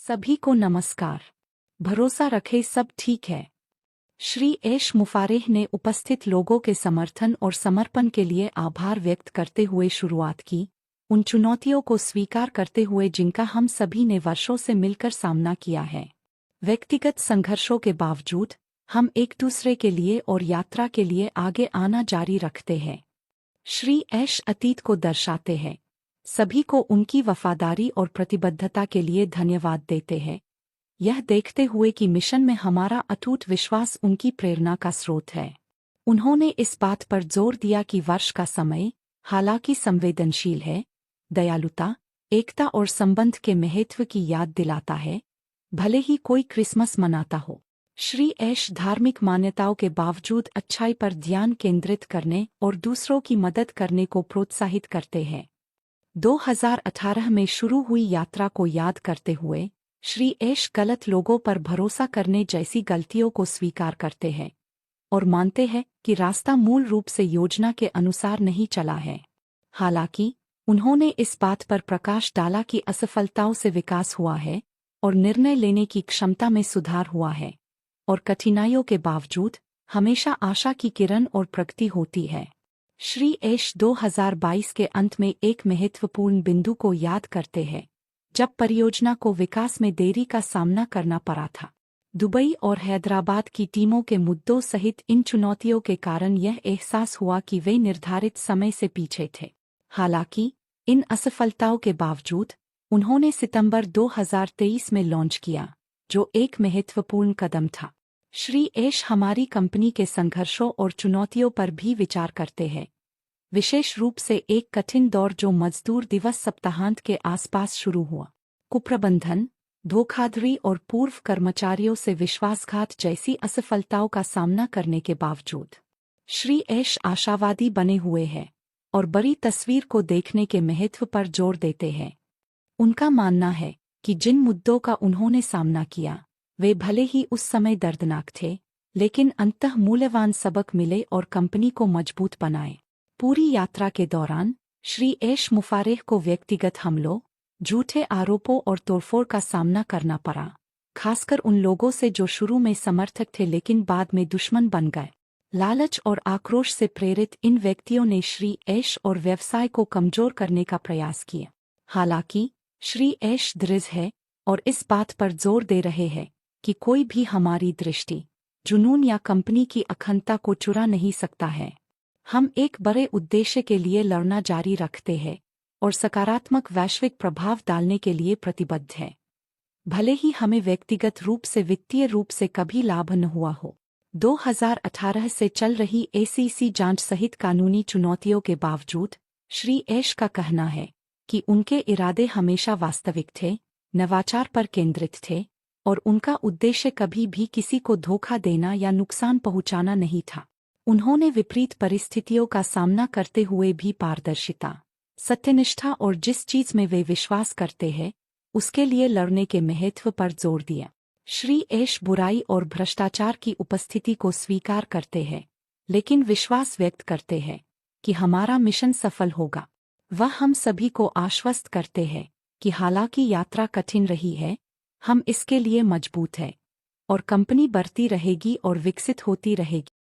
सभी को नमस्कार। भरोसा रखें सब ठीक है। श्री एश मुफारेह ने उपस्थित लोगों के समर्थन और समर्पण के लिए आभार व्यक्त करते हुए शुरुआत की, उन चुनौतियों को स्वीकार करते हुए जिनका हम सभी ने वर्षों से मिलकर सामना किया है। व्यक्तिगत संघर्षों के बावजूद हम एक दूसरे के लिए और यात्रा के लिए आगे आना जारी रखते हैं। श्री एश अतीत को दर्शाते हैं, सभी को उनकी वफादारी और प्रतिबद्धता के लिए धन्यवाद देते हैं, यह देखते हुए कि मिशन में हमारा अटूट विश्वास उनकी प्रेरणा का स्रोत है। उन्होंने इस बात पर जोर दिया कि वर्ष का समय, हालांकि संवेदनशील है, दयालुता, एकता और संबंध के महत्व की याद दिलाता है, भले ही कोई क्रिसमस मनाता हो। श्री एश धार्मिक मान्यताओं के बावजूद अच्छाई पर ध्यान केंद्रित करने और दूसरों की मदद करने को प्रोत्साहित करते हैं। 2018 में शुरू हुई यात्रा को याद करते हुए श्री एश गलत लोगों पर भरोसा करने जैसी गलतियों को स्वीकार करते हैं और मानते हैं कि रास्ता मूल रूप से योजना के अनुसार नहीं चला है। हालांकि उन्होंने इस बात पर प्रकाश डाला कि असफलताओं से विकास हुआ है और निर्णय लेने की क्षमता में सुधार हुआ है, और कठिनाइयों के बावजूद हमेशा आशा की किरण और प्रगति होती है। श्री एश 2022 के अंत में एक महत्वपूर्ण बिंदु को याद करते हैं, जब परियोजना को विकास में देरी का सामना करना पड़ा था। दुबई और हैदराबाद की टीमों के मुद्दों सहित इन चुनौतियों के कारण यह एहसास हुआ कि वे निर्धारित समय से पीछे थे। हालांकि इन असफलताओं के बावजूद उन्होंने सितंबर 2023 में लॉन्च किया, जो एक महत्वपूर्ण कदम था। श्री एश हमारी कंपनी के संघर्षों और चुनौतियों पर भी विचार करते हैं, विशेष रूप से एक कठिन दौर जो मजदूर दिवस सप्ताहांत के आसपास शुरू हुआ। कुप्रबंधन, धोखाधड़ी और पूर्व कर्मचारियों से विश्वासघात जैसी असफलताओं का सामना करने के बावजूद श्री एश आशावादी बने हुए हैं और बड़ी तस्वीर को देखने के महत्व पर जोर देते हैं। उनका मानना है कि जिन मुद्दों का उन्होंने सामना किया वे भले ही उस समय दर्दनाक थे, लेकिन अंततः मूल्यवान सबक मिले और कंपनी को मजबूत बनाए। पूरी यात्रा के दौरान श्री एश मुफारेह को व्यक्तिगत हमलों, झूठे आरोपों और तोड़फोड़ का सामना करना पड़ा, खासकर उन लोगों से जो शुरू में समर्थक थे लेकिन बाद में दुश्मन बन गए। लालच और आक्रोश से प्रेरित इन व्यक्तियों ने श्री एश और व्यवसाय को कमजोर करने का प्रयास किया। हालांकि श्री एश दृढ़ है और इस बात पर जोर दे रहे हैं कि कोई भी हमारी दृष्टि, जुनून या कंपनी की अखंडता को चुरा नहीं सकता है। हम एक बड़े उद्देश्य के लिए लड़ना जारी रखते हैं और सकारात्मक वैश्विक प्रभाव डालने के लिए प्रतिबद्ध हैं, भले ही हमें व्यक्तिगत रूप से वित्तीय रूप से कभी लाभ न हुआ हो। 2018 से चल रही ACC जांच सहित कानूनी चुनौतियों के बावजूद श्री एश का कहना है कि उनके इरादे हमेशा वास्तविक थे, नवाचार पर केंद्रित थे और उनका उद्देश्य कभी भी किसी को धोखा देना या नुकसान पहुंचाना नहीं था। उन्होंने विपरीत परिस्थितियों का सामना करते हुए भी पारदर्शिता, सत्यनिष्ठा और जिस चीज में वे विश्वास करते हैं उसके लिए लड़ने के महत्व पर जोर दिया। श्री एश बुराई और भ्रष्टाचार की उपस्थिति को स्वीकार करते हैं, लेकिन विश्वास व्यक्त करते हैं कि हमारा मिशन सफल होगा। वह हम सभी को आश्वस्त करते हैं कि हालांकि यात्रा कठिन रही है, हम इसके लिए मजबूत हैं और कंपनी बढ़ती रहेगी और विकसित होती रहेगी।